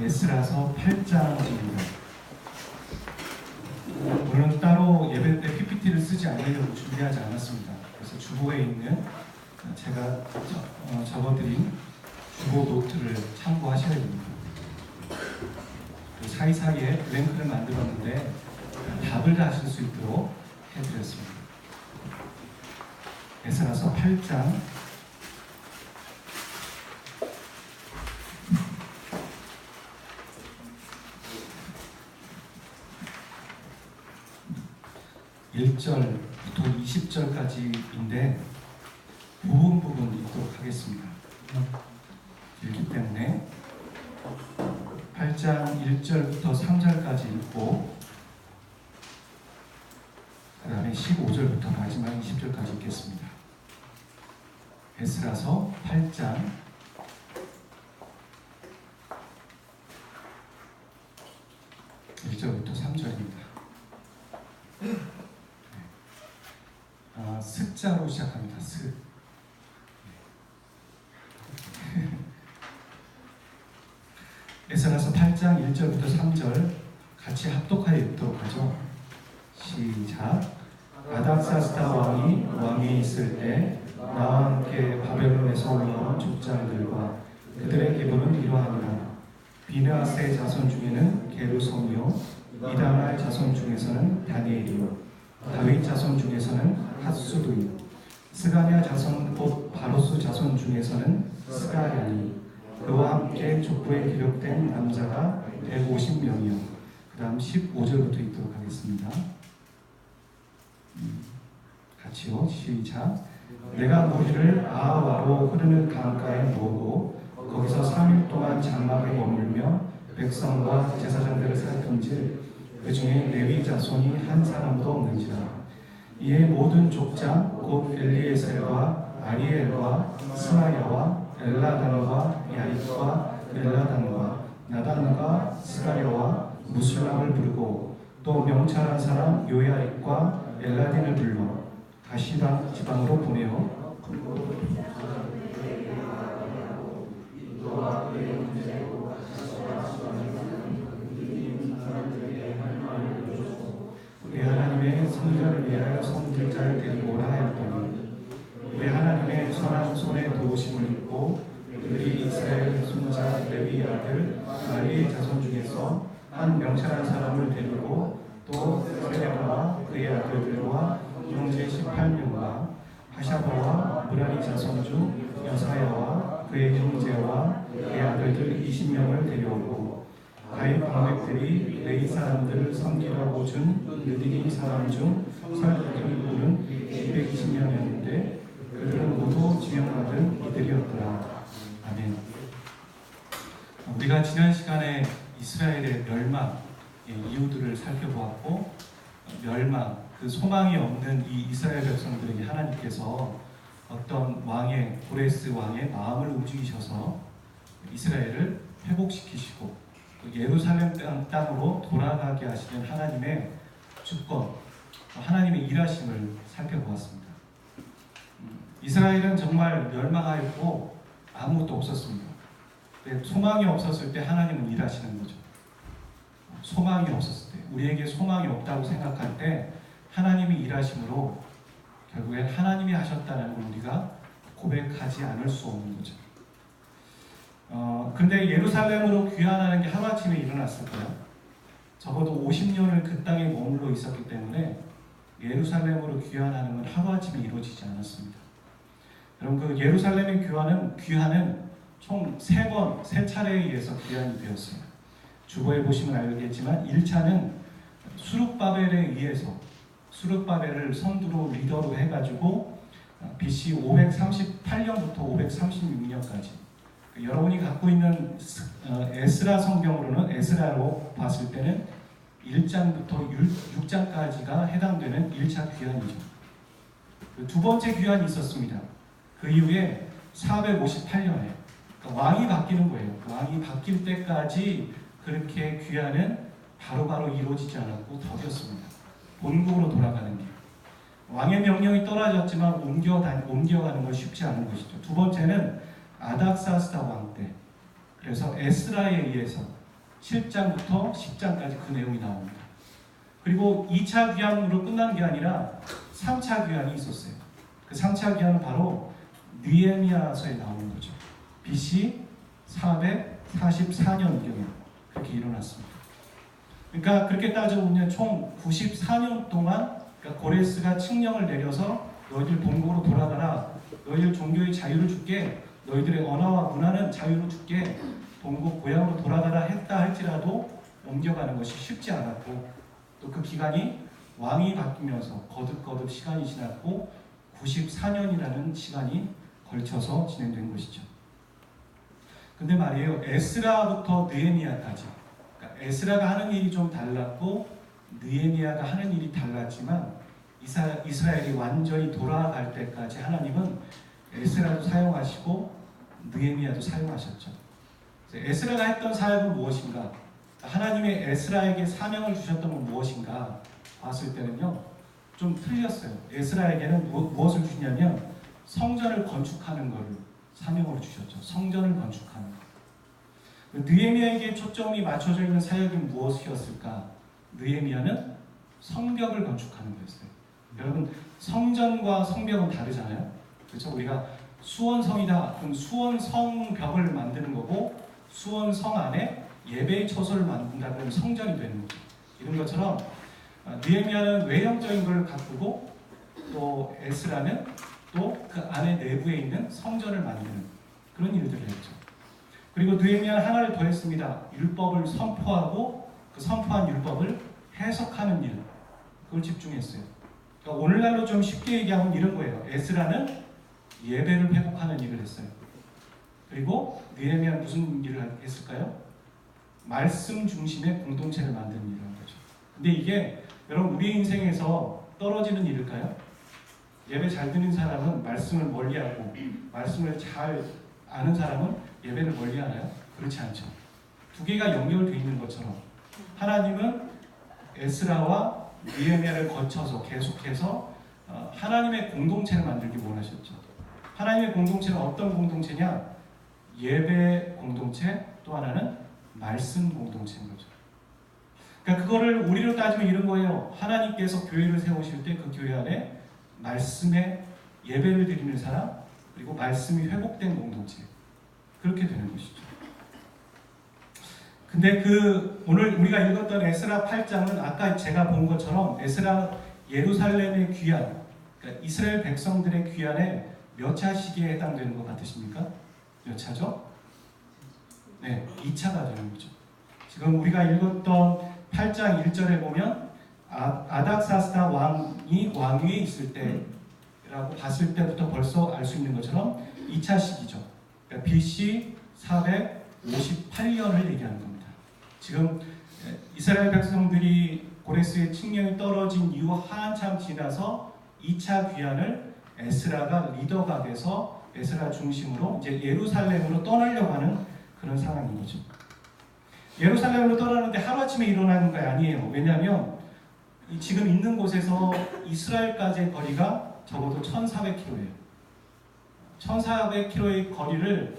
에스라서 8장입니다. 오늘은 따로 예배 때 PPT를 쓰지 않으려고 준비하지 않았습니다. 그래서 주보에 있는 제가 적어드린 주보 노트를 참고하셔야 됩니다. 그 사이사이에 랭크를 만들었는데 답을 하실 수 있도록 해드렸습니다. 에스라서 8장 1절부터 20절까지인데 부분 읽도록 하겠습니다. 읽기 때문에 8장 1절부터 3절까지 읽고 그 다음에 15절부터 마지막 20절까지 읽겠습니다. 에스라서 8장 1절부터 3절입니다. 습자로 시작합니다. 습. 에스라서 8장 1절부터 3절 같이 합독하여 읽도록 하죠. 시작. 아닥사스다 왕이 있을 때 나와 함께 바벨론에서 올라온 족장들과 그들의 계보는 이러하니라. 비느하스의 자손 중에는 게르솜이요 이다말 자손 중에서는 다니엘이요 다윗 자손 중에서는 핫수도요 스가랴 자손 곧 바로스 자손 중에서는 스가랴니 그와 함께 족보에 기록된 남자가 150명이요. 그 다음 15절부터 읽도록 하겠습니다. 같이요. 시작. 내가 무리를 아하와로 흐르는 강가에 모으고 거기서 3일 동안 장막에 머물며 백성과 제사장들을 살핀즉 그 중에 레위 자손이 한 사람도 없는지라. 이에 모든 족장 곧 엘리에셀과 아리엘과 스마야와 엘라단과 야익과 엘라단과 나단과 스가랴와 무술람을 부르고 또 명찰한 사람 요야익과 엘라딘을 불러 가시방 지방으로 보내어 우리 하나님의 성전을 위하여 성들자를 데리고 오라 하였더니 우리 하나님의 선한 손에 도우심을 입고 우리 이스라엘 손자 레위 아들 마리의 자손 중에서 한 명찰한 사람을 데리고 또 세레바와 그의 아들들과 형제 18명과 하샤바와 무라리 자손 중 여사야와 그의 형제와 그의 아들들 20명을 데려오고 다윗 방백들이 레위 사람들을 섬기라고 준 느디님 사람 중 설교인은 220명이었는데 그들은 모두 지명받은 이들이었더라. 아멘. 우리가 지난 시간에 이스라엘의 멸망 이유들을 살펴보았고 멸망, 그 소망이 없는 이 이스라엘 백성들에게 하나님께서 어떤 왕의 고레스 왕의 마음을 움직이셔서 이스라엘을 회복시키시고 예루살렘 땅으로 돌아가게 하시는 하나님의 주권, 하나님의 일하심을 살펴보았습니다. 이스라엘은 정말 멸망하였고 아무것도 없었습니다. 소망이 없었을 때 하나님은 일하시는 거죠. 소망이 없었을 때, 우리에게 소망이 없다고 생각할 때 하나님이 일하심으로 결국엔 하나님이 하셨다는 걸 우리가 고백하지 않을 수 없는 거죠. 근데 예루살렘으로 귀환하는 게 하루아침에 일어났을까요? 적어도 50년을 그 땅에 머물러 있었기 때문에 예루살렘으로 귀환하는 건 하루아침에 이루어지지 않았습니다. 여러분, 그 예루살렘의 귀환은 총 3차례에 의해서 귀환이 되었어요. 주보에 보시면 알겠지만 1차는 수룹바벨에 의해서 수룹바벨을 선두로 리더로 해가지고 BC 538년부터 536년까지 여러분이 갖고 있는 에스라 성경으로는 에스라로 봤을 때는 1장부터 6장까지가 해당되는 1차 귀환이죠. 두 번째 귀환이 있었습니다. 그 이후에 458년에 왕이 바뀌는 거예요. 왕이 바뀔 때까지 그렇게 귀환은 바로바로 이루어지지 않았고 더뎠습니다. 본국으로 돌아가는 게. 왕의 명령이 떨어졌지만 옮겨가는 건 쉽지 않은 것이죠. 두 번째는 아닥사스다 왕 때. 그래서 에스라에 의해서 7장부터 10장까지 그 내용이 나옵니다. 그리고 2차 귀환으로 끝난 게 아니라 3차 귀환이 있었어요. 그 3차 귀환은 바로 느헤미야서에 나오는 거죠. BC 444년경에 그렇게 일어났습니다. 그러니까 그렇게 따져보면 총 94년 동안 그러니까 고레스가 칙령을 내려서 너희들 본국으로 돌아가라. 너희들 종교의 자유를 줄게. 너희들의 언어와 문화는 자유로 줄게. 본국 고향으로 돌아가라 했다 할지라도 옮겨가는 것이 쉽지 않았고 또 그 기간이 왕이 바뀌면서 거듭거듭 시간이 지났고 94년이라는 시간이 걸쳐서 진행된 것이죠. 근데 말이에요. 에스라부터 느헤미야까지 그러니까 에스라가 하는 일이 좀 달랐고 느헤미야가 하는 일이 달랐지만 이스라엘이 완전히 돌아갈 때까지 하나님은 에스라도 사용하시고 느헤미야도 사용하셨죠. 에스라가 했던 사역은 무엇인가? 하나님의 에스라에게 사명을 주셨던 건 무엇인가 봤을 때는요 좀 틀렸어요. 에스라에게는 무엇을 주냐면 성전을 건축하는 것을 사명으로 주셨죠. 성전을 건축하는 것. 느헤미야에게 초점이 맞춰져 있는 사역이 무엇이었을까? 느헤미야는 성벽을 건축하는 거였어요. 여러분 성전과 성벽은 다르잖아요. 그렇죠? 우리가 수원성이다. 그럼 수원성벽을 만드는 거고 수원성 안에 예배의 처소를 만든다. 그러면 성전이 되는 거죠. 이런 것처럼 느헤미야는 외형적인 걸 가꾸고 또 에스라는 또 그 안에 내부에 있는 성전을 만드는 그런 일들을 했죠. 그리고 느헤미야는 하나를 더 했습니다. 율법을 선포하고 그 선포한 율법을 해석하는 일, 그걸 집중했어요. 그러니까 오늘날로 좀 쉽게 얘기하면 이런 거예요. 에스라는 예배를 회복하는 일을 했어요. 그리고 느헤미야는 무슨 일을 했을까요? 말씀 중심의 공동체를 만드는 일을 한 거죠. 근데 이게 여러분 우리 인생에서 떨어지는 일일까요? 예배 잘 듣는 사람은 말씀을 멀리하고 말씀을 잘 아는 사람은 예배를 멀리하나요? 그렇지 않죠. 두 개가 연결되어 있는 것처럼 하나님은 에스라와 느헤미야를 거쳐서 계속해서 하나님의 공동체를 만들기 원하셨죠. 하나님의 공동체는 어떤 공동체냐? 예배 공동체, 또 하나는 말씀 공동체인 거죠. 그러니까 그거를 우리로 따지면 이런 거예요. 하나님께서 교회를 세우실 때 그 교회 안에 말씀에 예배를 드리는 사람, 그리고 말씀이 회복된 공동체, 그렇게 되는 것이죠. 근데 오늘 우리가 읽었던 에스라 8장은 아까 제가 본 것처럼 에스라 예루살렘의 귀환, 그러니까 이스라엘 백성들의 귀환에 몇 차 시기에 해당되는 것 같으십니까? 몇 차죠? 네, 2차가 되는 거죠. 지금 우리가 읽었던 8장 1절에 보면 아닥사스다 왕이 왕위에 있을 때라고 봤을 때부터 벌써 알 수 있는 것처럼 2차 시기죠. 그러니까 BC 458년을 얘기하는 겁니다. 지금 이스라엘 백성들이 고레스의 칙령이 떨어진 이후 한참 지나서 2차 귀환을 에스라가 리더가 돼서 에스라 중심으로 이제 예루살렘으로 떠나려고 하는 그런 상황인 거죠. 예루살렘으로 떠나는데 하루아침에 일어나는 게 아니에요. 왜냐하면 지금 있는 곳에서 이스라엘까지의 거리가 적어도 1400km예요. 1400km의 거리를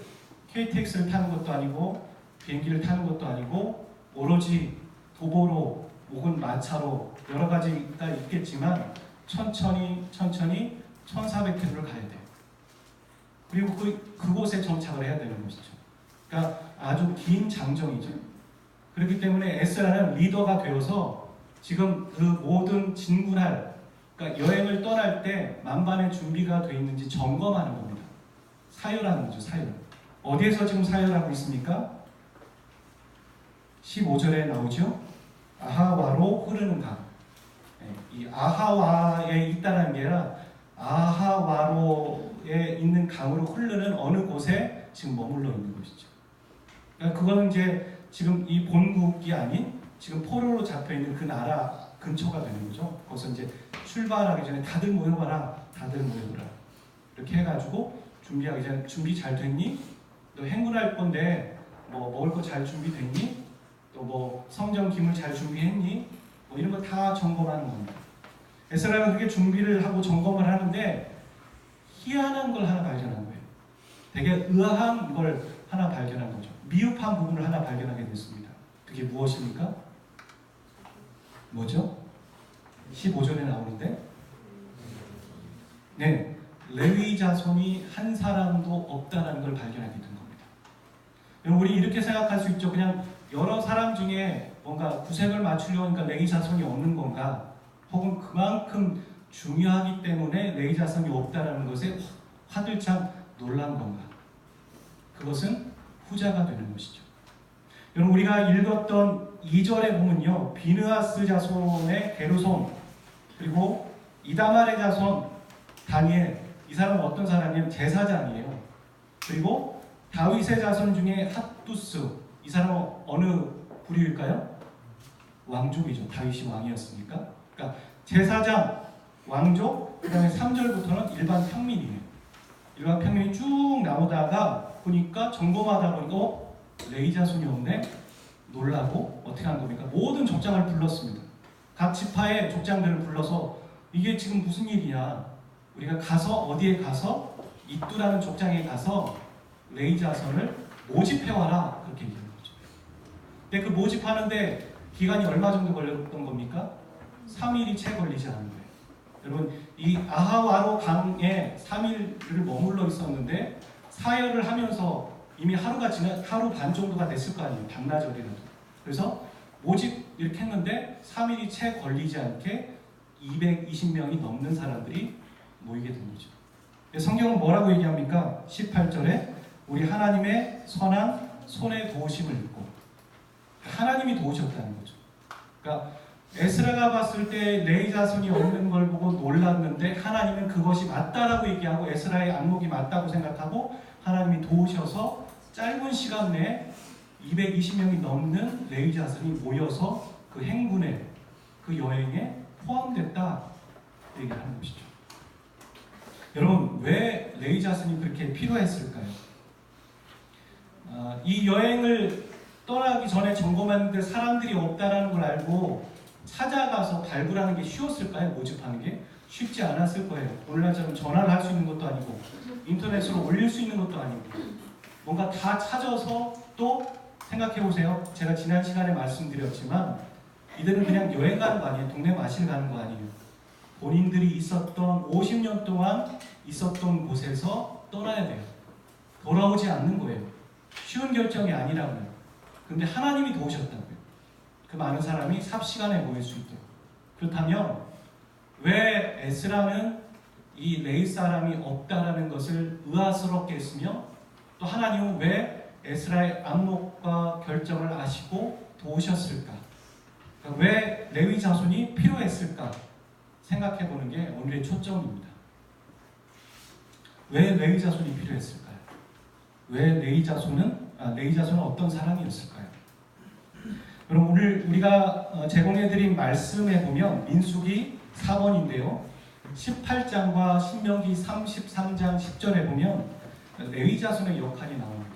KTX를 타는 것도 아니고 비행기를 타는 것도 아니고 오로지 도보로 혹은 마차로 여러 가지가 있겠지만 천천히 1400km를 가야 돼요. 그리고 그곳에 정착을 해야 되는 것이죠. 그러니까 아주 긴 장정이죠. 그렇기 때문에 에스라는 리더가 되어서 지금 그 모든 진군할, 그러니까 여행을 떠날 때 만반의 준비가 되어 있는지 점검하는 겁니다. 사열하는 거죠, 사열. 어디에서 지금 사열하고 있습니까? 15절에 나오죠. 아하와로 흐르는 강. 이 아하와에 있다는 게 아니라 아하와로에 있는 강으로 흐르는 어느 곳에 지금 머물러 있는 것이죠. 그러니까 그거는 이제 지금 이 본국이 아닌 지금 포로로 잡혀 있는 그 나라 근처가 되는 거죠. 거기서 이제 출발하기 전에 다들 모여봐라, 다들 모여보라. 이렇게 해가지고 준비하기 전에 준비 잘 됐니? 너 행군할 건데 뭐 먹을 거 잘 준비됐니? 또 뭐 성전 기물 잘 준비했니? 뭐 이런 거 다 점검하는 겁니다. 에스라는 그렇게 준비를 하고 점검을 하는데 희한한 걸 하나 발견한 거예요. 되게 의아한 걸 하나 발견한 거죠. 미흡한 부분을 하나 발견하게 됐습니다. 그게 무엇입니까? 뭐죠? 15절에 나오는데 네, 레위 자손이 한 사람도 없다라는 걸 발견하게 된 겁니다. 우리 이렇게 생각할 수 있죠. 그냥 여러 사람 중에 뭔가 구색을 맞추려고 하니까 레위 자손이 없는 건가? 혹은 그만큼 중요하기 때문에 레위 자손이 없다라는 것에 화들짝 놀란 건가? 그것은 후자가 되는 것이죠. 여러분, 우리가 읽었던 2절에 보면요, 비느하스 자손의 게르손, 그리고 이다말의 자손 다니엘, 이 사람은 어떤 사람이냐면 제사장이에요. 그리고 다윗의 자손 중에 핫두스, 이 사람은 어느 부류일까요? 왕족이죠. 다윗이 왕이었으니까. 그러니까 제사장, 왕족, 그 다음에 3절부터는 일반 평민이에요. 일반 평민이 쭉 나오다가 보니까 점검하다 보니까 레위 자손이 없네? 놀라고 어떻게 한 겁니까? 모든 족장을 불렀습니다. 각 지파의 족장들을 불러서 이게 지금 무슨 일이냐? 우리가 가서 어디에 가서 이뚜라는 족장에 가서 레위 자손을 모집해와라, 그렇게 얘기하는 거죠. 근데 그 모집하는데 기간이 얼마 정도 걸렸던 겁니까? 3일이 채 걸리지 않은 거예요. 여러분, 이 아하와로 강에 3일을 머물러 있었는데 사열을 하면서 이미 하루 반 정도가 됐을 거 아니에요. 반나절이라도. 그래서 모집 이렇게 했는데 3일이 채 걸리지 않게 220명이 넘는 사람들이 모이게 된 거죠. 성경은 뭐라고 얘기합니까? 18절에 우리 하나님의 선한 손의 도우심을 입고, 하나님이 도우셨다는 거죠. 그러니까 에스라가 봤을 때 레위 자손이 없는 걸 보고 놀랐는데 하나님은 그것이 맞다라고 얘기하고 에스라의 안목이 맞다고 생각하고 하나님이 도우셔서 짧은 시간 내에 220명이 넘는 레위 자손이 모여서 그 행군에, 그 여행에 포함됐다 얘기하는 것이죠. 여러분, 왜 레위 자손이 그렇게 필요했을까요? 이 여행을 떠나기 전에 점검했는데 사람들이 없다라는 걸 알고 찾아가서 발굴하는 게 쉬웠을까요? 모집하는 게 쉽지 않았을 거예요. 오늘날처럼 전화를 할 수 있는 것도 아니고 인터넷으로 올릴 수 있는 것도 아니고 뭔가 다 찾아서 또 생각해보세요. 제가 지난 시간에 말씀드렸지만 이들은 그냥 여행 가는 거 아니에요. 동네 마실 가는 거 아니에요. 본인들이 있었던 50년 동안 있었던 곳에서 떠나야 돼요. 돌아오지 않는 거예요. 쉬운 결정이 아니라고요. 그런데 하나님이 도우셨다고요. 그 많은 사람이 삽시간에 모일 수 있도록. 그렇다면 왜 에스라는 이 레위 사람이 없다라는 것을 의아스럽게 했으며 또 하나님은 왜 에스라의 안목과 결정을 아시고 도우셨을까? 그러니까 왜 레위 자손이 필요했을까? 생각해보는 게 오늘의 초점입니다. 왜 레위 자손이 필요했을까요? 왜 레위 자손은 어떤 사람이었을까요? 그럼 오늘 우리가 제공해드린 말씀에 보면 민수기 4번인데요. 18장과 신명기 33장 10절에 보면 레위 자손의 역할이 나옵니다.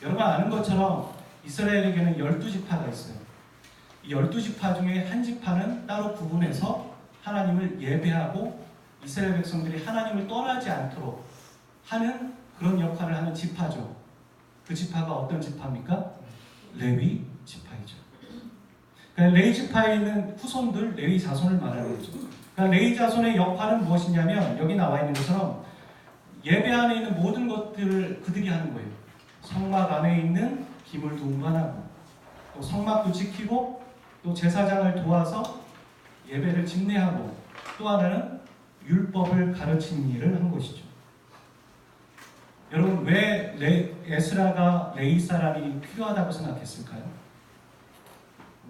여러분 아는 것처럼 이스라엘에게는 12지파가 있어요. 이 12지파 중에 한 지파는 따로 구분해서 하나님을 예배하고 이스라엘 백성들이 하나님을 떠나지 않도록 하는 그런 역할을 하는 지파죠. 그 지파가 어떤 지파입니까? 레위 지파이죠. 그러니까 레위 지파에 있는 후손들, 레위 자손을 말하는 거죠. 그러니까 레위 자손의 역할은 무엇이냐면 여기 나와 있는 것처럼 예배 안에 있는 모든 것들을 그들이 하는 거예요. 성막 안에 있는 기물도 운반하고 또 성막도 지키고 또 제사장을 도와서 예배를 집례하고 또 하나는 율법을 가르치는 일을 한 것이죠. 여러분 왜 에스라가 레위 사람이 필요하다고 생각했을까요?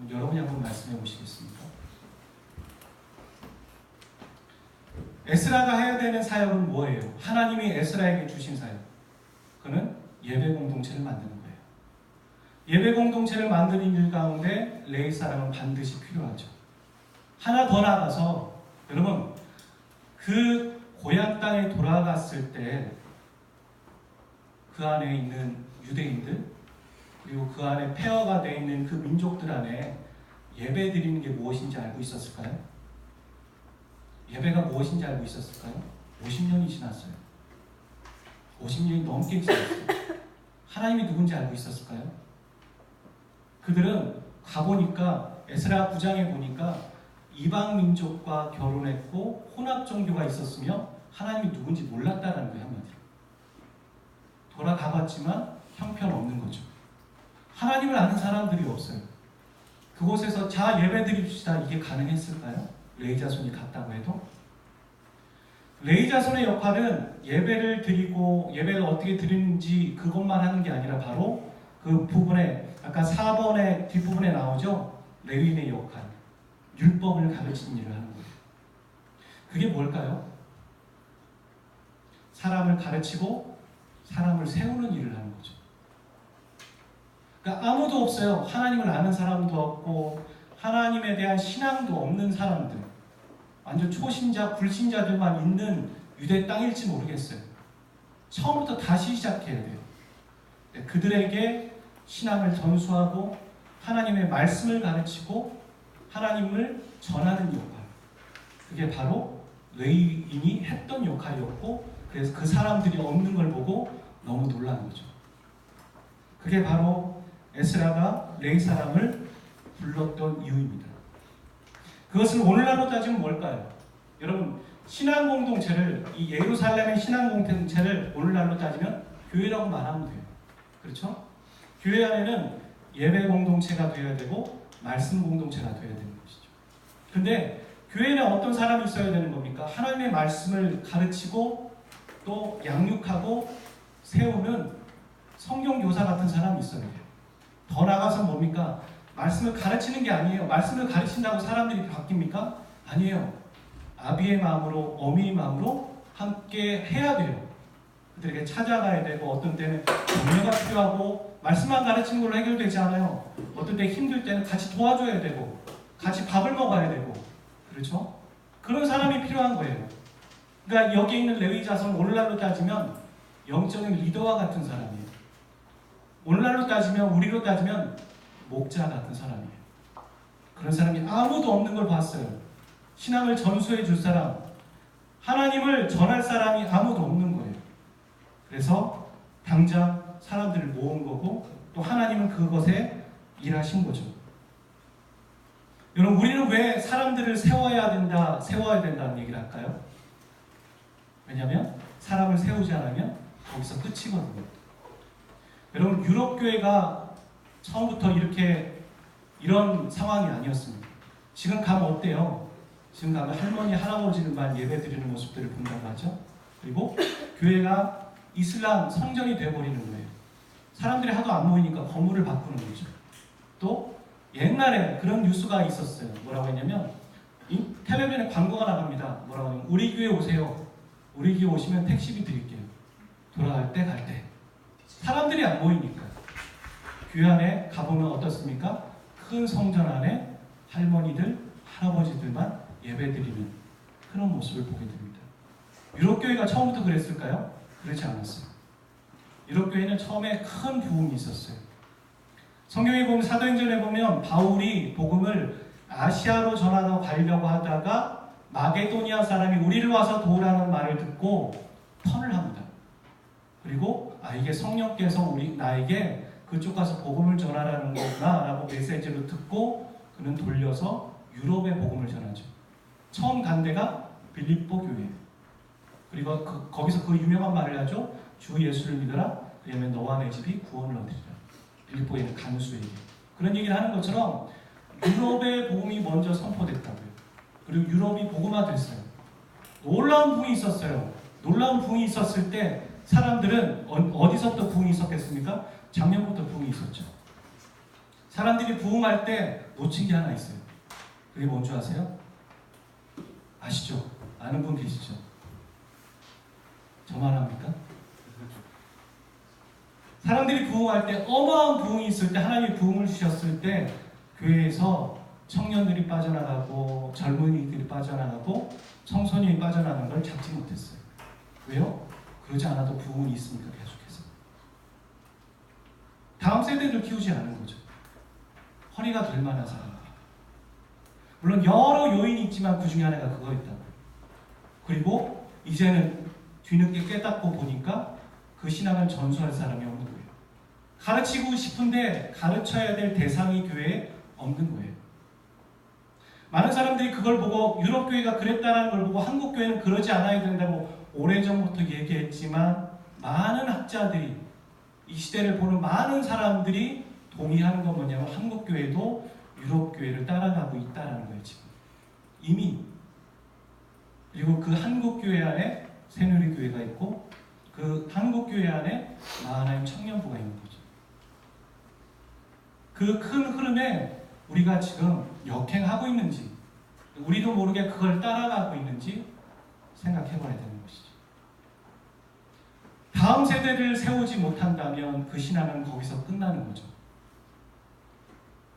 여러분이 한번 말씀해 보시겠습니까? 에스라가 해야 되는 사역은 뭐예요? 하나님이 에스라에게 주신 사역. 그는 예배 공동체를 만드는 거예요. 예배 공동체를 만드는 일 가운데 레위 사람은 반드시 필요하죠. 하나 더 나아가서 여러분 그 고향 땅에 돌아갔을 때 그 안에 있는 유대인들 그리고 그 안에 폐허가 되어 있는 그 민족들 안에 예배 드리는 게 무엇인지 알고 있었을까요? 예배가 무엇인지 알고 있었을까요? 50년이 지났어요. 50년이 넘게 지났어요. 하나님이 누군지 알고 있었을까요? 그들은 가보니까 에스라 9장에 보니까 이방 민족과 결혼했고 혼합 종교가 있었으며 하나님이 누군지 몰랐다라는 거예요. 한마디로. 돌아가봤지만 형편없는 거죠. 하나님을 아는 사람들이 없어요. 그곳에서 자 예배드립시다 이게 가능했을까요? 레위자손이 갔다고 해도? 레위자손의 역할은 예배를 드리고 예배를 어떻게 드리는지 그것만 하는 게 아니라 바로 그 부분에 아까 4번의 뒷부분에 나오죠? 레위인의 역할, 율법을 가르치는 일을 하는 거예요. 그게 뭘까요? 사람을 가르치고 사람을 세우는 일을 하는 거죠. 그러니까 아무도 없어요. 하나님을 아는 사람도 없고 하나님에 대한 신앙도 없는 사람들, 완전 초신자, 불신자들만 있는 유대 땅일지 모르겠어요. 처음부터 다시 시작해야 돼요. 그들에게 신앙을 전수하고 하나님의 말씀을 가르치고 하나님을 전하는 역할, 그게 바로 레위인이 했던 역할이었고, 그래서 그 사람들이 없는 걸 보고 너무 놀란 거죠. 그게 바로 에스라가 레위 사람을 불렀던 이유입니다. 그것은 오늘날로 따지면 뭘까요? 여러분, 신앙 공동체를, 이 예루살렘의 신앙 공동체를 오늘날로 따지면 교회라고 말하면 돼요. 그렇죠? 교회 안에는 예배 공동체가 되어야 되고 말씀 공동체가 되어야 되는 것이죠. 근데 교회는 어떤 사람이 있어야 되는 겁니까? 하나님의 말씀을 가르치고 또 양육하고 세우는 성경교사 같은 사람이 있어야 돼요. 더 나아가서 뭡니까? 말씀을 가르치는 게 아니에요. 말씀을 가르친다고 사람들이 바뀝니까? 아니에요. 아비의 마음으로, 어미의 마음으로 함께 해야 돼요. 그들에게 찾아가야 되고, 어떤 때는 격려가 필요하고, 말씀만 가르치는 걸로 해결되지 않아요. 어떤 때 힘들 때는 같이 도와줘야 되고, 같이 밥을 먹어야 되고, 그렇죠? 그런 사람이 필요한 거예요. 그러니까 여기 있는 레위 자손, 오늘날로 따지면 영적인 리더와 같은 사람이에요. 오늘날로 따지면, 우리로 따지면 목자 같은 사람이에요. 그런 사람이 아무도 없는 걸 봤어요. 신앙을 전수해 줄 사람, 하나님을 전할 사람이 아무도 없는 거예요. 그래서 당장 사람들을 모은 거고, 또 하나님은 그것에 일하신 거죠. 여러분, 우리는 왜 사람들을 세워야 된다는 얘기를 할까요? 왜냐하면 사람을 세우지 않으면 거기서 끝이거든요. 여러분, 유럽 교회가 처음부터 이런 상황이 아니었습니다. 지금 가면 어때요? 지금 가면 할머니, 할아버지들만 예배 드리는 모습들을 본다고 하죠. 그리고 교회가 이슬람 성전이 되어버리는 거예요. 사람들이 하도 안 모이니까 건물을 바꾸는 거죠. 또 옛날에 그런 뉴스가 있었어요. 뭐라고 했냐면 텔레비전에 광고가 나갑니다. 뭐라고 하냐면 우리 교회 오세요. 우리 교회 오시면 택시비 드릴게요. 돌아갈 때 갈 때. 사람들이 안 모이니까. 교회 안에 가보면 어떻습니까? 큰 성전 안에 할머니들, 할아버지들만 예배드리는 그런 모습을 보게 됩니다. 유럽교회가 처음부터 그랬을까요? 그렇지 않았어요. 유럽교회는 처음에 큰 부흥이 있었어요. 성경에 보면, 사도행전에 보면 바울이 복음을 아시아로 전하러 가려고 하다가 마게도니아 사람이 우리를 와서 도우라는 말을 듣고 턴을 합니다. 그리고 이게 성령께서 나에게 그쪽 가서 복음을 전하라는 거구나 라고 메시지를 듣고 그는 돌려서 유럽에 복음을 전하죠. 처음 간 데가 빌립보 교회. 그리고 거기서 그 유명한 말을 하죠. 주 예수를 믿어라. 그러면 너와 내 집이 구원을 얻으리라. 빌립보에 있는 간수에게. 그런 얘기를 하는 것처럼 유럽의 복음이 먼저 선포됐다고요. 그리고 유럽이 복음화됐어요. 놀라운 부흥이 있었어요. 놀라운 부흥이 있었을 때 사람들은 어디서부터 부흥이 있었겠습니까? 작년부터 부흥이 있었죠. 사람들이 부흥할 때 놓친 게 하나 있어요. 그게 뭔지 아세요? 아시죠? 아는 분 계시죠? 저만 합니까? 사람들이 부흥할 때, 어마어마한 부흥이 있을 때, 하나님이 부흥을 주셨을 때 교회에서 청년들이 빠져나가고 젊은이들이 빠져나가고 청소년이 빠져나가는 걸 잡지 못했어요. 왜요? 그러지 않아도 부흥이 있으니까 계속해서. 다음 세대를 키우지 않은 거죠. 허리가 될 만한 사람들. 물론 여러 요인이 있지만 그 중에 하나가 그거였다고요. 그리고 이제는 뒤늦게 깨닫고 보니까 그 신앙을 전수할 사람이 없는 거예요. 가르치고 싶은데 가르쳐야 될 대상이 교회에 없는 거예요. 많은 사람들이 그걸 보고 유럽 교회가 그랬다는 걸 보고 한국 교회는 그러지 않아야 된다고 오래전부터 얘기했지만 많은 학자들이 이 시대를 보는 많은 사람들이 동의하는 건 뭐냐면 한국 교회도 유럽 교회를 따라가고 있다는 거예요. 지금 이미. 그리고 그 한국 교회 안에 새누리 교회가 있고 그 한국 교회 안에 마하나임 청년부가 있는 거죠. 그 큰 흐름에 우리가 지금 역행하고 있는지 우리도 모르게 그걸 따라가고 있는지 생각해 봐야 되는 것이죠. 다음 세대를 세우지 못한다면 그 신앙은 거기서 끝나는 거죠.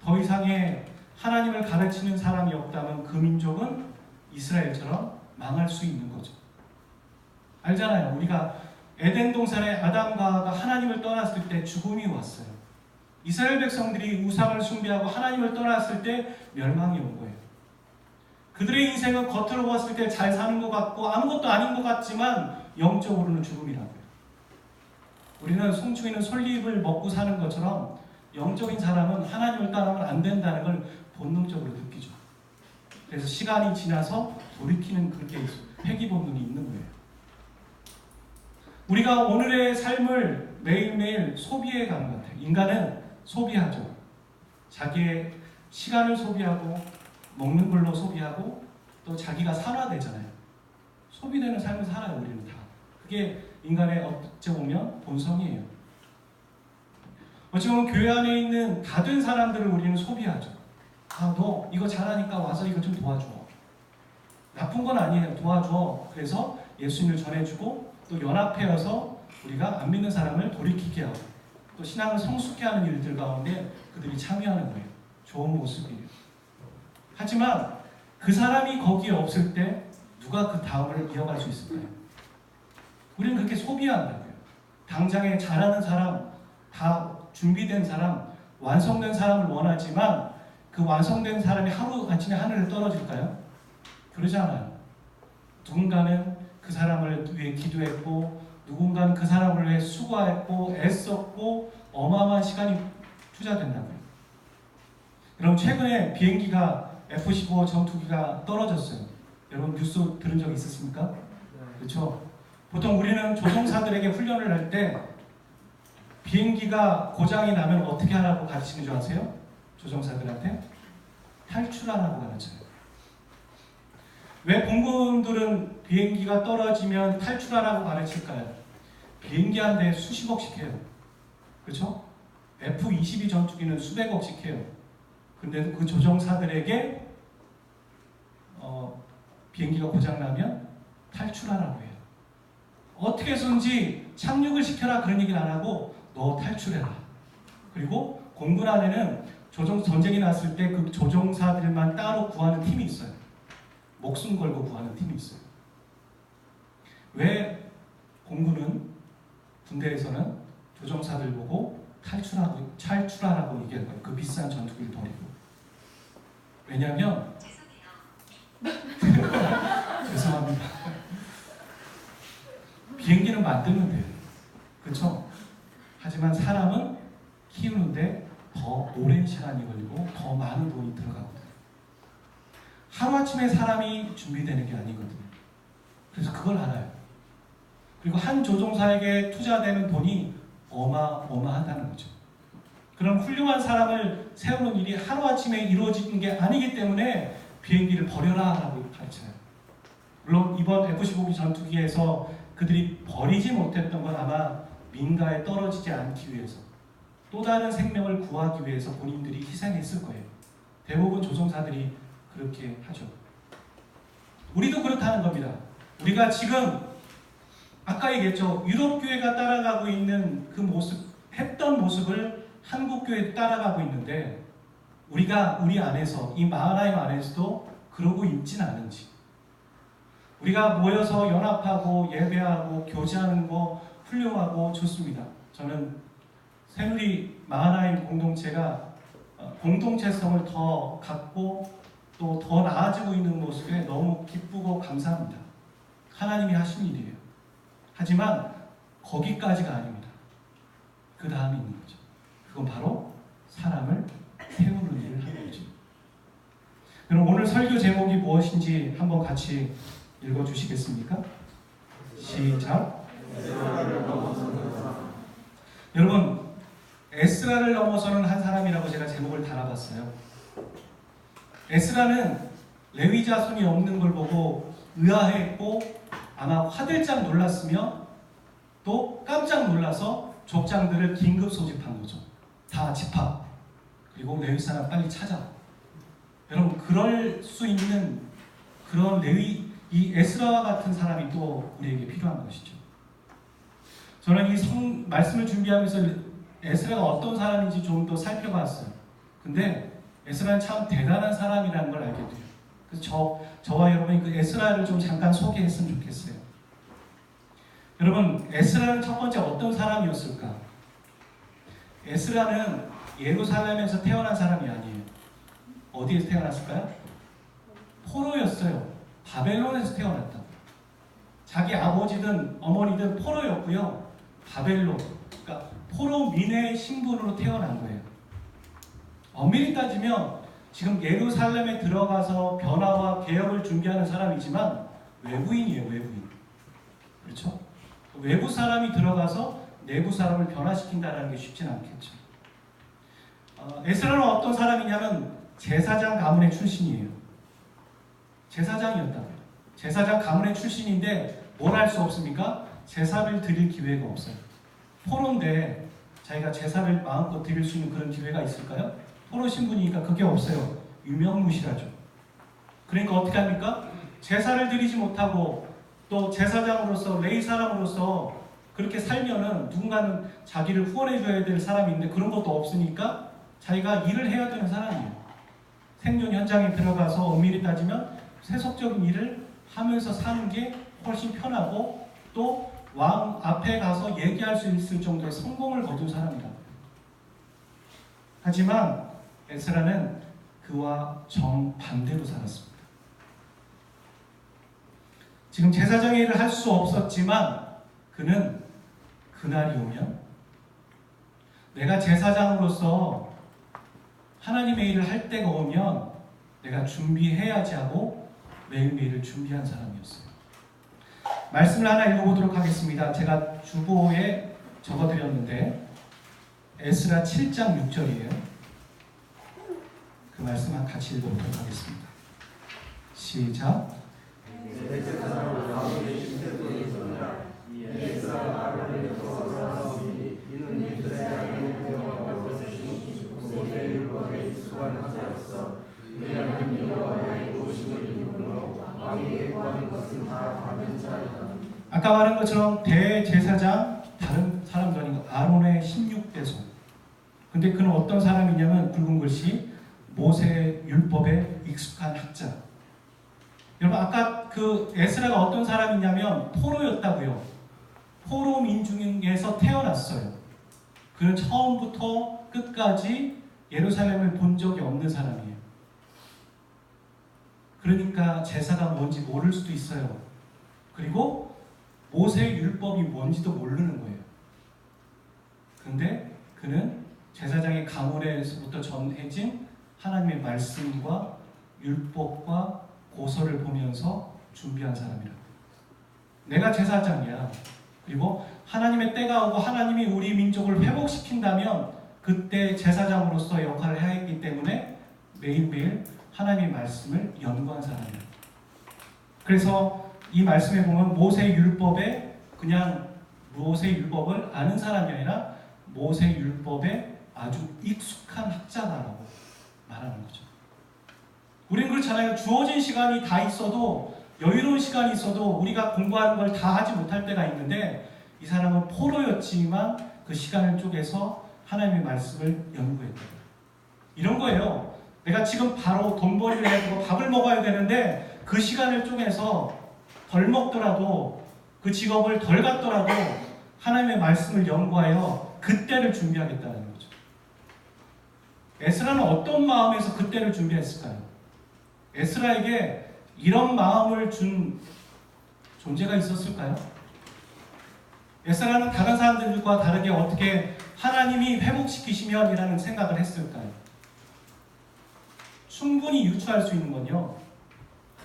더 이상의 하나님을 가르치는 사람이 없다면 그 민족은 이스라엘처럼 망할 수 있는 거죠. 알잖아요. 우리가 에덴 동산에 아담과 하와가 하나님을 떠났을 때 죽음이 왔어요. 이스라엘 백성들이 우상을 숭배하고 하나님을 떠났을 때 멸망이 온 거예요. 그들의 인생은 겉으로 보았을 때 잘 사는 것 같고 아무것도 아닌 것 같지만 영적으로는 죽음이라고요. 우리는 송충이는 솔잎을 먹고 사는 것처럼 영적인 사람은 하나님을 따라가면 안 된다는 걸 본능적으로 느끼죠. 그래서 시간이 지나서 돌이키는 그렇게 회귀 본능이 있는 거예요. 우리가 오늘의 삶을 매일매일 소비해 가는 것 같아요. 인간은 소비하죠. 자기의 시간을 소비하고 먹는 걸로 소비하고 또 자기가 산화되잖아요. 소비되는 삶을 살아요. 우리는 다. 그게 인간의 어찌 보면 본성이에요. 어찌 보면 교회 안에 있는 다 된 사람들을 우리는 소비하죠. 아, 너 이거 잘하니까 와서 이거 좀 도와줘. 나쁜 건 아니에요. 도와줘. 그래서 예수님을 전해주고 또 연합해서 우리가 안 믿는 사람을 돌이키게 하고 또 신앙을 성숙케 하는 일들 가운데 그들이 참여하는 거예요. 좋은 모습이에요. 하지만 그 사람이 거기에 없을 때 누가 그 다음을 이어갈 수 있을까요? 우리는 그렇게 소비한다고요. 당장에 잘하는 사람, 다 준비된 사람, 완성된 사람을 원하지만 그 완성된 사람이 하루아침에 하늘에 떨어질까요? 그러지 않아요. 누군가는 그 사람을 위해 기도했고 누군가는 그 사람을 위해 수고했고 애썼고 어마어마한 시간이 투자된다고요. 여러분 최근에 비행기가 F-15 전투기가 떨어졌어요. 여러분 뉴스 들은 적 있으십니까? 그렇죠? 보통 우리는 조종사들에게 훈련을 할 때 비행기가 고장이 나면 어떻게 하라고 가르치는 줄 아세요? 조종사들한테 탈출하라고 가르쳐요. 왜 공군들은 비행기가 떨어지면 탈출하라고 가르칠까요? 비행기 한 대에 수십억씩 해요. 그렇죠? F-22 전투기는 수백억씩 해요. 근데 그 조종사들에게 비행기가 고장나면 탈출하라고 해요. 어떻게 해서든지 착륙을 시켜라 그런 얘기는 안 하고 너 탈출해라. 그리고 공군 안에는 전쟁이 났을 때 그 조종사들만 따로 구하는 팀이 있어요. 목숨 걸고 구하는 팀이 있어요. 왜 공군은 군대에서는 조종사들 보고 탈출하라고 얘기하는 거예요. 그 비싼 전투기를 버리고. 왜냐하면 죄송합니다. 비행기는 만들면 돼요. 그렇죠? 하지만 사람은 키우는데 더 오랜 시간이 걸리고 더 많은 돈이 들어가거든요. 하루아침에 사람이 준비되는 게 아니거든요. 그래서 그걸 알아요. 그리고 한 조종사에게 투자되는 돈이 어마어마하다는 거죠. 그런 훌륭한 사람을 세우는 일이 하루아침에 이루어지는 게 아니기 때문에 비행기를 버려라 라고 가르쳐요. 물론 이번 F-15 전투기에서 그들이 버리지 못했던 건 아마 민가에 떨어지지 않기 위해서 또 다른 생명을 구하기 위해서 본인들이 희생했을 거예요. 대부분 조종사들이 그렇게 하죠. 우리도 그렇다는 겁니다. 우리가 지금 아까 얘기했죠. 유럽 교회가 따라가고 있는 그 모습, 했던 모습을 한국 교회도 따라가고 있는데 우리가 우리 안에서 이 마하나임 안에서도 그러고 있진 않은지, 우리가 모여서 연합하고 예배하고 교제하는 거 훌륭하고 좋습니다. 저는 새누리 마하나임 공동체가 공동체성을 더 갖고 또 더 나아지고 있는 모습에 너무 기쁘고 감사합니다. 하나님이 하신 일이에요. 하지만 거기까지가 아닙니다. 그 다음이 있는 거죠. 그건 바로 사람을 세우는 일을 하는 거죠. 그럼 오늘 설교 제목이 무엇인지 한번 같이 읽어주시겠습니까? 시작. 여러분, 에스라를 넘어서는 한 사람이라고 제가 제목을 달아봤어요. 에스라는 레위 자손이 없는 걸 보고 의아했고 아마 화들짝 놀랐으며 또 깜짝 놀라서 족장들을 긴급 소집한 거죠. 다 집합. 그리고 레위 사람 빨리 찾아. 여러분, 그럴 수 있는 그런 이 에스라와 같은 사람이 또 우리에게 필요한 것이죠. 저는 이 말씀을 준비하면서 에스라가 어떤 사람인지 좀 더 살펴봤어요. 근데 에스라는 참 대단한 사람이라는 걸 알게 돼요. 그래서 저와 여러분이 그 에스라를 좀 잠깐 소개했으면 좋겠어요. 여러분, 에스라는 첫 번째 어떤 사람이었을까? 에스라는 예루살렘에서 태어난 사람이 아니에요. 어디에서 태어났을까요? 포로였어요. 바벨론에서 태어났다. 자기 아버지든 어머니든 포로였고요. 바벨론, 그러니까 포로민의 신분으로 태어난 거예요. 엄밀히 따지면 지금 예루살렘에 들어가서 변화와 개혁을 준비하는 사람이지만 외부인이에요. 외부인. 그렇죠? 외부 사람이 들어가서 내부 사람을 변화시킨다는 게 쉽진 않겠죠. 에스라는 어떤 사람이냐면 제사장 가문의 출신이에요. 제사장이었다고요. 제사장 가문의 출신인데 뭘 할 수 없습니까? 제사를 드릴 기회가 없어요. 포로인데 자기가 제사를 마음껏 드릴 수 있는 그런 기회가 있을까요? 포로 신분이니까 그게 없어요. 유명무실하죠. 그러니까 어떻게 합니까? 제사를 드리지 못하고 또 제사장으로서 레위 사람으로서 그렇게 살면은 누군가는 자기를 후원해줘야 될 사람이 있는데 그런 것도 없으니까 자기가 일을 해야 되는 사람이에요. 생존 현장에 들어가서 엄밀히 따지면 세속적인 일을 하면서 사는 게 훨씬 편하고 또 왕 앞에 가서 얘기할 수 있을 정도의 성공을 거둔 사람이다. 하지만 에스라는 그와 정반대로 살았습니다. 지금 제사장의 일을 할 수 없었지만 그는 그날이 오면 내가 제사장으로서 하나님의 일을 할 때가 오면 내가 준비해야지 하고 매일매일을 준비한 사람이었어요. 말씀을 하나 읽어보도록 하겠습니다. 제가 주보에 적어드렸는데 에스라 7장 6절이에요. 그 말씀 같이 읽어보도록 하겠습니다. 시작. 아까 말한 것처럼 대제사장 다른 사람도 아니고 아론의 16대손. 근데 그는 어떤 사람이냐면 굵은 글씨 모세 율법에 익숙한 학자. 여러분, 아까 그 에스라가 어떤 사람이냐면 포로였다고요. 포로 민중에서 태어났어요. 그는 처음부터 끝까지 예루살렘을 본 적이 없는 사람이에요. 그러니까 제사가 뭔지 모를 수도 있어요. 그리고 모세 율법이 뭔지도 모르는 거예요. 그런데 그는 제사장의 가문에서부터 전해진 하나님의 말씀과 율법과 고서를 보면서 준비한 사람이라고. 내가 제사장이야. 그리고 하나님의 때가 오고 하나님이 우리 민족을 회복시킨다면 그때 제사장으로서 역할을 해야 했기 때문에 매일매일 하나님의 말씀을 연구한 사람이에요. 그래서 이 말씀에 보면 모세 율법에 그냥 모세 율법을 아는 사람이 아니라 모세 율법에 아주 익숙한 학자다라고 말하는 거죠. 우리는 그렇잖아요. 주어진 시간이 다 있어도 여유로운 시간이 있어도 우리가 공부하는 걸 다 하지 못할 때가 있는데 이 사람은 포로였지만 그 시간을 쪼개서 하나님의 말씀을 연구했다. 이런 거예요. 내가 지금 바로 돈벌이를 해서 밥을 먹어야 되는데 그 시간을 쪼개서 덜 먹더라도 그 직업을 덜 갖더라도 하나님의 말씀을 연구하여 그때를 준비하겠다는 거죠. 에스라는 어떤 마음에서 그때를 준비했을까요? 에스라에게 이런 마음을 준 존재가 있었을까요? 에스라는 다른 사람들과 다르게 어떻게 하나님이 회복시키시면이라는 생각을 했을까요? 충분히 유추할 수 있는 건요.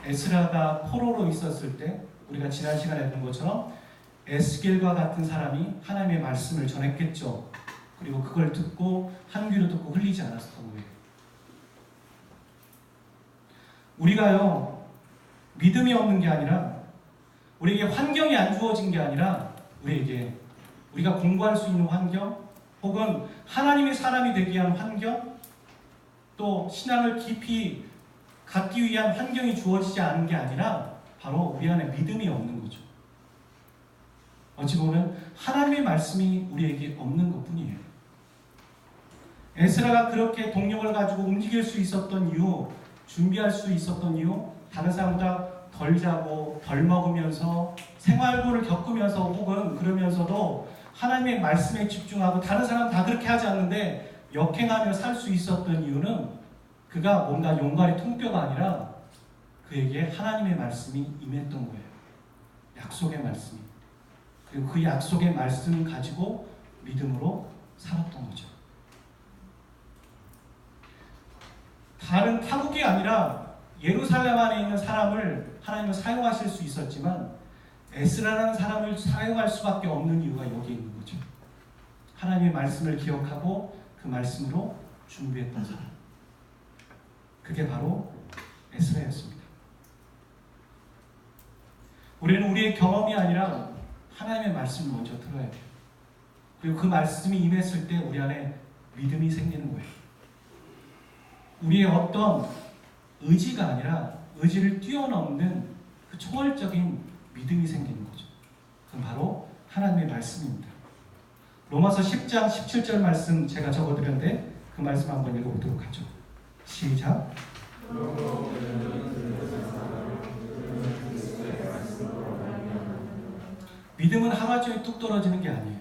에스라가 포로로 있었을 때 우리가 지난 시간에 본 것처럼 에스겔과 같은 사람이 하나님의 말씀을 전했겠죠. 그리고 그걸 듣고 한 귀로 듣고 흘리지 않았었던 거예요. 우리가요, 믿음이 없는 게 아니라 우리에게 환경이 안 주어진 게 아니라 우리에게 우리가 공부할 수 있는 환경 혹은 하나님의 사람이 되기 위한 환경 또 신앙을 깊이 갖기 위한 환경이 주어지지 않은 게 아니라 바로 우리 안에 믿음이 없는 거죠. 어찌 보면 하나님의 말씀이 우리에게 없는 것뿐이에요. 에스라가 그렇게 동력을 가지고 움직일 수 있었던 이유, 준비할 수 있었던 이유, 다른 사람보다 덜 자고 덜 먹으면서 생활고를 겪으면서 혹은 그러면서도 하나님의 말씀에 집중하고 다른 사람 다 그렇게 하지 않는데 역행하며 살 수 있었던 이유는 그가 뭔가 용가리 통뼈가 아니라 그에게 하나님의 말씀이 임했던 거예요. 약속의 말씀이. 그리고 그 약속의 말씀을 가지고 믿음으로 살았던 거죠. 다른 타국이 아니라 예루살렘 안에 있는 사람을 하나님은 사용하실 수 있었지만 에스라라는 사람을 사용할 수밖에 없는 이유가 여기 있는 거죠. 하나님의 말씀을 기억하고 그 말씀으로 준비했던 사람. 그게 바로 에스라였습니다. 우리는 우리의 경험이 아니라 하나님의 말씀을 먼저 들어야 돼요. 그리고 그 말씀이 임했을 때 우리 안에 믿음이 생기는 거예요. 우리의 어떤 의지가 아니라 의지를 뛰어넘는 그 초월적인 믿음이 생기는 거죠. 그건 바로 하나님의 말씀입니다. 로마서 10장 17절 말씀 제가 적어드렸는데 그 말씀 한번 읽어보도록 하죠. 시작. 믿음은 하루아침에 뚝 떨어지는 게 아니에요.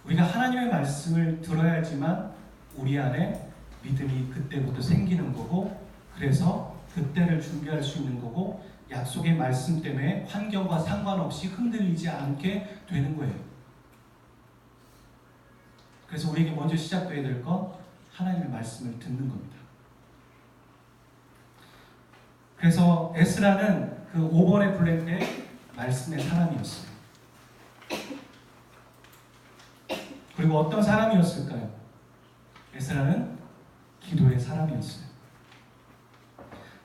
우리가 하나님의 말씀을 들어야지만 우리 안에 믿음이 그때부터 생기는 거고 그래서 그때를 준비할 수 있는 거고 약속의 말씀 때문에 환경과 상관없이 흔들리지 않게 되는 거예요. 그래서 우리에게 먼저 시작돼야 될 건 하나님의 말씀을 듣는 겁니다. 그래서 에스라는 그 5번의 블랙의 말씀의 사람이었어요. 그리고 어떤 사람이었을까요? 에스라는 기도의 사람이었어요.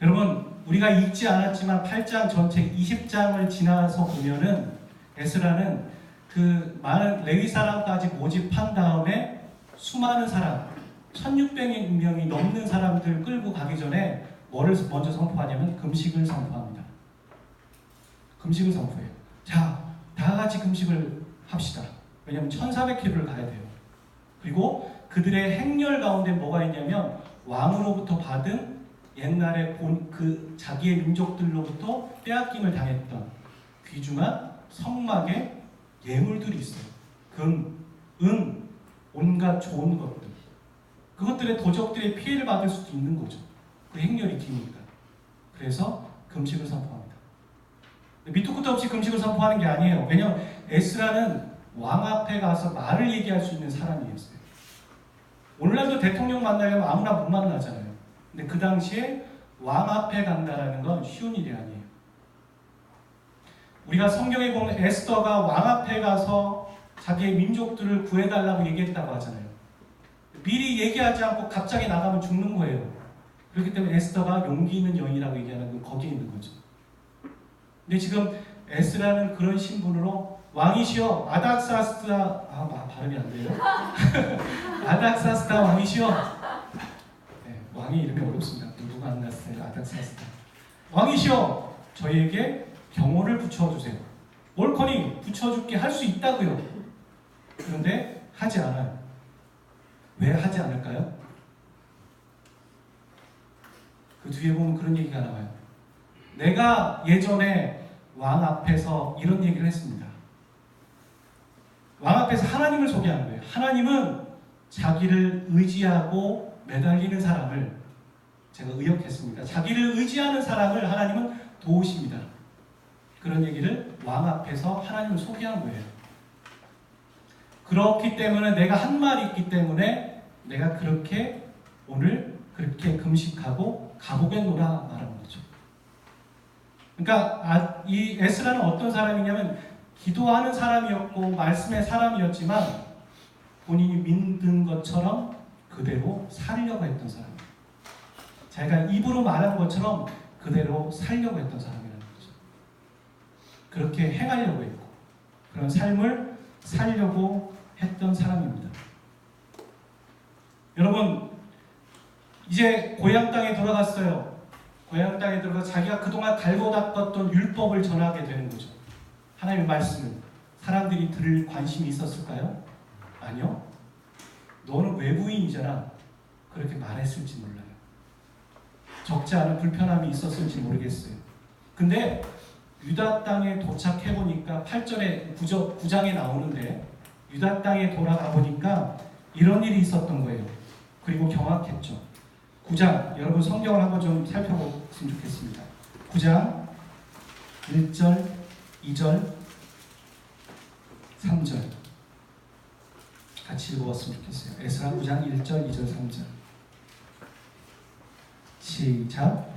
여러분, 우리가 읽지 않았지만 8장 전체 20장을 지나서 보면은 에스라는 그 많은 레위 사람까지 모집한 다음에 수많은 사람, 1600명이 넘는 사람들 끌고 가기 전에 뭐를 먼저 선포하냐면 금식을 선포합니다. 금식을 선포해요. 자, 다 같이 금식을 합시다. 왜냐하면 1400km를 가야 돼요. 그리고 그들의 행렬 가운데 뭐가 있냐면 왕으로부터 받은 옛날에 본 그 자기의 민족들로부터 빼앗김을 당했던 귀중한 성막의 예물들이 있어요. 금, 은, 온갖 좋은 것들. 그것들의 도적들의 피해를 받을 수도 있는 거죠. 그 행렬이 기니까. 그래서 금식을 선포합니다. 밑도 끝도 없이 금식을 선포하는 게 아니에요. 왜냐하면 에스라는 왕 앞에 가서 말을 얘기할 수 있는 사람이었어요. 오늘날도 대통령 만나려면 아무나 못 만나잖아요. 근데 그 당시에 왕 앞에 간다라는 건 쉬운 일이 아니에요. 우리가 성경에 보면 에스더가 왕 앞에 가서 자기의 민족들을 구해달라고 얘기했다고 하잖아요. 미리 얘기하지 않고 갑자기 나가면 죽는 거예요. 그렇기 때문에 에스더가 용기 있는 여인이라고 얘기하는 건 거기에 있는 거죠. 근데 지금 에스라는 그런 신분으로 왕이시여 아닥사스다 발음이 안 돼요. 아닥사스다 왕이시여. 네, 왕의 이름이 어렵습니다. 누가 안 났어요? 아닥사스다. 왕이시여 저희에게 경호를 붙여주세요. 옳거니 붙여줄게 할 수 있다고요. 그런데 하지 않아요. 왜 하지 않을까요? 그 뒤에 보면 그런 얘기가 나와요. 내가 예전에 왕 앞에서 이런 얘기를 했습니다. 왕 앞에서 하나님을 소개하는 거예요. 하나님은 자기를 의지하고 매달리는 사람을 제가 의역했습니다. 자기를 의지하는 사람을 하나님은 도우십니다. 그런 얘기를 왕 앞에서 하나님을 소개한 거예요. 그렇기 때문에 내가 한 말이 있기 때문에 내가 그렇게 오늘 그렇게 금식하고 가보겠노라 말하는 거죠. 그러니까 이 에스라는 어떤 사람이냐면 기도하는 사람이었고 말씀의 사람이었지만 본인이 믿는 것처럼 그대로 살려고 했던 사람이에요. 자기가 입으로 말한 것처럼 그대로 살려고 했던 사람이라는 거죠. 그렇게 행하려고 했고 그런 삶을 살려고 했던 사람입니다. 여러분 이제 고향 땅에 돌아갔어요. 고향 땅에 들어가서 자기가 그동안 갈고 닦았던 율법을 전하게 되는 거죠. 하나님의 말씀을. 사람들이 들을 관심이 있었을까요? 아니요. 너는 외부인이잖아. 그렇게 말했을지 몰라요. 적지 않은 불편함이 있었을지 모르겠어요. 근데 유다 땅에 도착해 보니까 8절에 9장에 나오는데 유다 땅에 돌아가 보니까 이런 일이 있었던 거예요. 그리고 경악했죠. 9장, 여러분 성경을 한번 좀 살펴보시면 좋겠습니다. 9장 1절, 2절, 3절 같이 읽어봤으면 좋겠어요. 에스라 9장 1절, 2절, 3절 시작.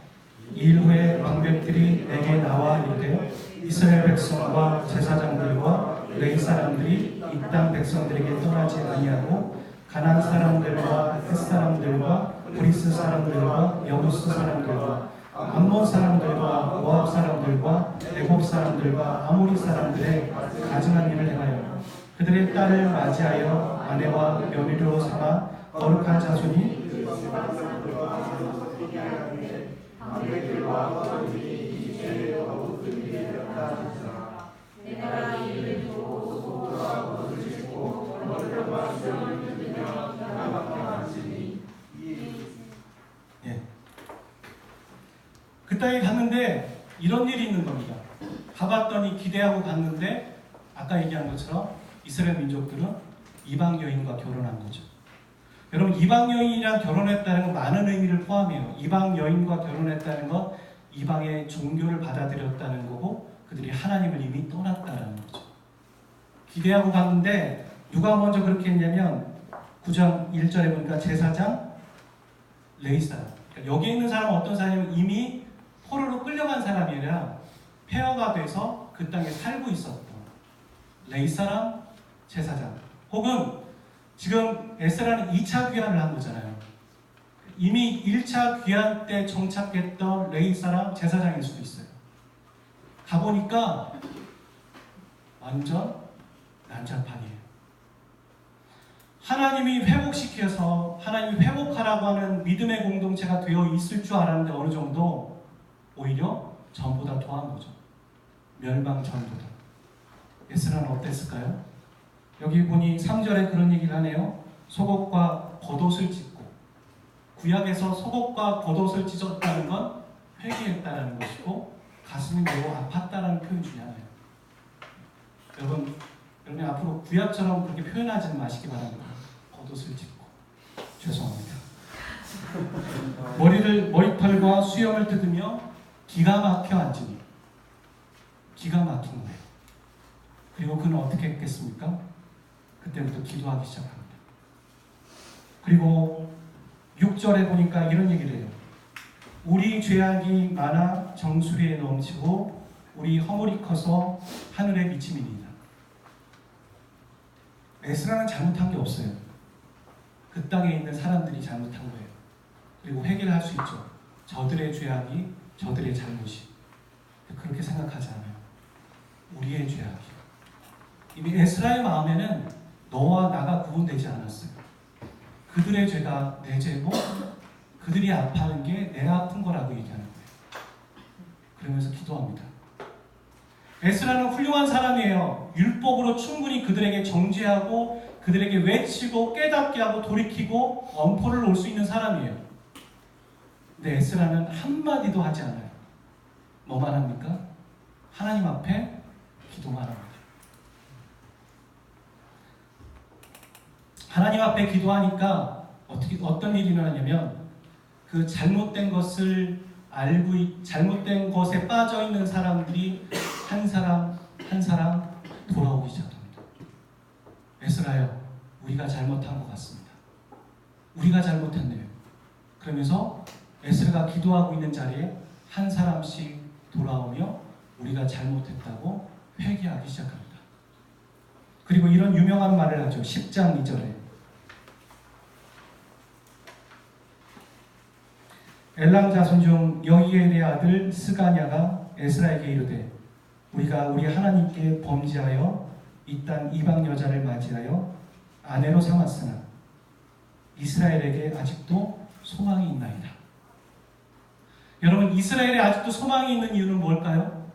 일 후에 방백들이 내게 나와 이르되 이스라엘 백성과 제사장들과 레위 사람들이 이 땅 백성들에게 떠나지 아니하고 가나안 사람들과 헷 사람들과 브리스 사람들과 여부스 사람들과 암몬 사람들과 모압 사람들과 애굽 사람들과 아모리 사람들의 가증한 일을 행하여 그들의 딸을 맞이하여 아내와 며느리로 삼아 거룩한 자손이 그 땅에 갔는데 이런 일이 있는 겁니다. 가봤더니 기대하고 갔는데 아까 얘기한 것처럼 이스라엘 민족들은 이방 여인과 결혼한 거죠. 여러분 이방 여인이랑 결혼했다는 건 많은 의미를 포함해요. 이방 여인과 결혼했다는 건 이방의 종교를 받아들였다는 거고 그들이 하나님을 이미 떠났다는 거죠. 기대하고 갔는데 누가 먼저 그렇게 했냐면 9장 1절에 보니까 제사장 레위 사람. 그러니까 여기 있는 사람은 어떤 사람이면 이미 포로로 끌려간 사람이 아니라 폐허가 돼서 그 땅에 살고 있었던 레위 사람, 제사장. 혹은 지금 에스라는 2차 귀환을 한 거잖아요. 이미 1차 귀환 때 정착했던 레위 사람, 제사장일 수도 있어요. 가보니까 완전 난장판이에요. 하나님이 회복시켜서 하나님이 회복하라고 하는 믿음의 공동체가 되어 있을 줄 알았는데 어느 정도 오히려 전보다 더한 거죠. 멸망 전보다. 에스라는 어땠을까요? 여기 보니 3절에 그런 얘기를 하네요. 속옷과 겉옷을 찢고. 구약에서 속옷과 겉옷을 찢었다는 건 회개했다는 것이고 가슴이 매우 아팠다는 표현 중에 하나예요. 여러분 앞으로 구약처럼 그렇게 표현하지 마시기 바랍니다. 겉옷을 찢고. 죄송합니다. 머리털과 수염을 뜯으며 기가 막혀 앉으니. 기가 막힌 거예요. 그리고 그는 어떻게 했겠습니까? 그때부터 기도하기 시작합니다. 그리고 6절에 보니까 이런 얘기를 해요. 우리 죄악이 많아 정수리에 넘치고 우리 허물이 커서 하늘에 미침이니이다. 에스라는 잘못한 게 없어요. 그 땅에 있는 사람들이 잘못한 거예요. 그리고 회개를 할 수 있죠. 저들의 죄악이 저들의 잘못이. 그렇게 생각하지 않아요. 우리의 죄악이. 이미 에스라의 마음에는 너와 나가 구분되지 않았어요. 그들의 죄가 내 죄고 그들이 아파하는 게 내가 아픈 거라고 얘기하는 거예요. 그러면서 기도합니다. 에스라는 훌륭한 사람이에요. 율법으로 충분히 그들에게 정죄하고 그들에게 외치고 깨닫게 하고 돌이키고 엄포를 놓을 수 있는 사람이에요. 근데 에스라는 한마디도 하지 않아요. 뭐만 합니까? 하나님 앞에 기도만 합니다. 하나님 앞에 기도하니까 어떤 일이 일어나냐면 그 잘못된 것을 알고 잘못된 것에 빠져 있는 사람들이 한 사람 한 사람 돌아오기 시작합니다. 에스라요, 우리가 잘못한 것 같습니다. 우리가 잘못했네요. 그러면서 에스라가 기도하고 있는 자리에 한 사람씩 돌아오며 우리가 잘못했다고 회개하기 시작합니다. 그리고 이런 유명한 말을 하죠. 10장 2절에 엘람 자손 중 여기엘의 아들 스가냐가 에스라에게 이르되 우리가 우리 하나님께 범죄하여 이 땅 이방 여자를 맞이하여 아내로 삼았으나 이스라엘에게 아직도 소망이 있나이다. 여러분, 이스라엘에 아직도 소망이 있는 이유는 뭘까요?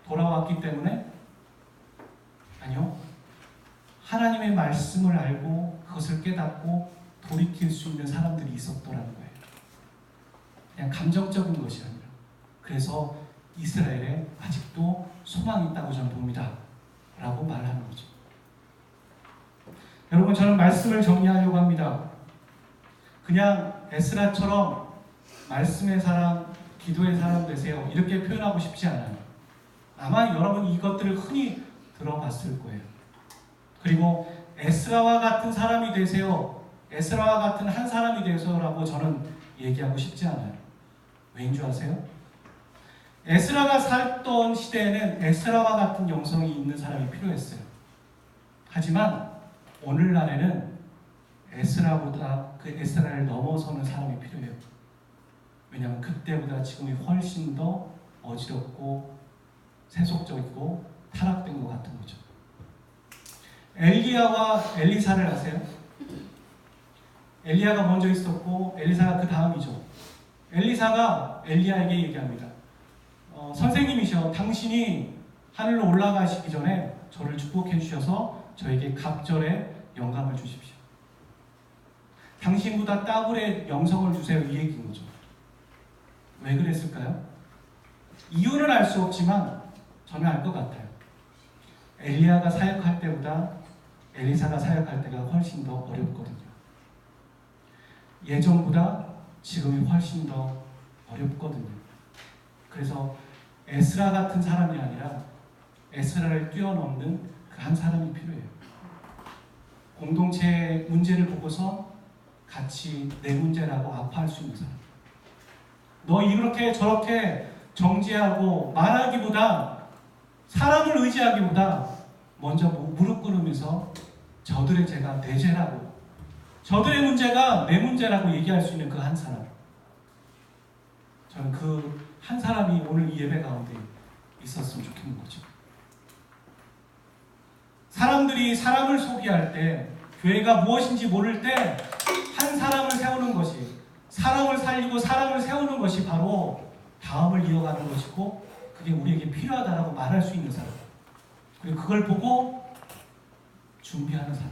돌아왔기 때문에? 아니요. 하나님의 말씀을 알고 그것을 깨닫고 돌이킬 수 있는 사람들이 있었더라는 거예요. 그냥 감정적인 것이 아니라. 그래서 이스라엘에 아직도 소망이 있다고 저는 봅니다. 라고 말하는 거죠. 여러분, 저는 말씀을 정리하려고 합니다. 그냥 에스라처럼 말씀의 사람, 기도의 사람 되세요. 이렇게 표현하고 싶지 않아요. 아마 여러분이 이것들을 흔히 들어봤을 거예요. 그리고 에스라와 같은 사람이 되세요. 에스라와 같은 한 사람이 되세요라고 저는 얘기하고 싶지 않아요. 왜인 줄 아세요? 에스라가 살던 시대에는 에스라와 같은 영성이 있는 사람이 필요했어요. 하지만 오늘날에는 에스라보다 그 에스라를 넘어서는 사람이 필요해요. 왜냐하면 그때보다 지금이 훨씬 더 어지럽고 세속적이고 타락된 것 같은 거죠. 엘리야와 엘리사를 아세요? 엘리야가 먼저 있었고 엘리사가 그 다음이죠. 엘리사가 엘리야에게 얘기합니다. 선생님이셔, 당신이 하늘로 올라가시기 전에 저를 축복해 주셔서 저에게 갑절의 영감을 주십시오. 당신보다 더블의 영성을 주세요, 이 얘기인 거죠. 왜 그랬을까요? 이유는 알 수 없지만 저는 알 것 같아요. 엘리야가 사역할 때보다 엘리사가 사역할 때가 훨씬 더 어렵거든요. 예전보다 지금이 훨씬 더 어렵거든요. 그래서 에스라 같은 사람이 아니라 에스라를 뛰어넘는 그 한 사람이 필요해요. 공동체의 문제를 보고서 같이 내 문제라고 아파할 수 있는 사람. 너 이렇게 저렇게 정죄하고 말하기보다, 사람을 의지하기보다 먼저 무릎 꿇으면서 저들의 죄가 내 죄라고, 저들의 문제가 내 문제라고 얘기할 수 있는 그 한 사람. 저는 그 한 사람이 오늘 이 예배 가운데 있었으면 좋겠는 거죠. 사람들이 사람을 소개할 때, 교회가 무엇인지 모를 때 한 사람을 세우는 것이, 사람을 살리고 사람을 세우는 것이 바로 다음을 이어가는 것이고, 그게 우리에게 필요하다라고 말할 수 있는 사람, 그리고 그걸 보고 준비하는 사람,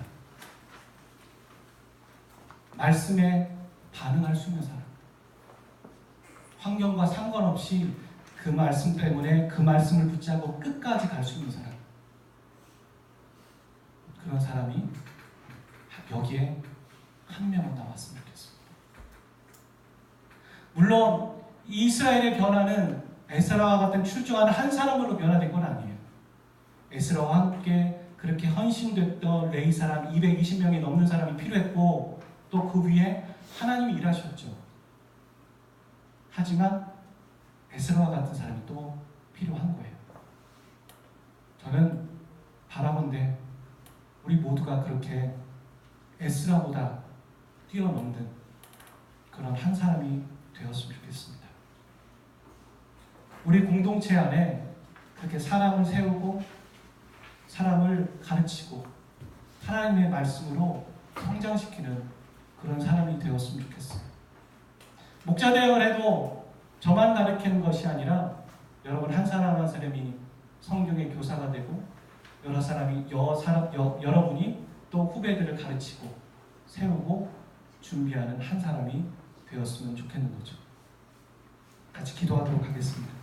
말씀에 반응할 수 있는 사람, 환경과 상관없이 그 말씀 때문에 그 말씀을 붙잡고 끝까지 갈 수 있는 사람, 그런 사람이 여기에 한 명은 나왔으면 좋겠습니다. 물론 이스라엘의 변화는 에스라와 같은 출중하는 한 사람으로 변화된 건 아니에요. 에스라와 함께 그렇게 헌신됐던 레위 사람 220명이 넘는 사람이 필요했고, 또 그 위에 하나님이 일하셨죠. 하지만 에스라와 같은 사람이 또 필요한 거예요. 저는 바라본데 우리 모두가 그렇게 에스라보다 뛰어넘는 그런 한 사람이 되었으면 좋겠습니다. 우리 공동체 안에 그렇게 사람을 세우고 사람을 가르치고 하나님의 말씀으로 성장시키는 그런 사람이 되었으면 좋겠어요. 목자 대역을 해도 저만 가르치는 것이 아니라 여러분 한 사람 한 사람이 성경의 교사가 되고 여러분이 또 후배들을 가르치고 세우고 준비하는 한 사람이 되었으면 좋겠는 거죠. 같이 기도하도록 하겠습니다.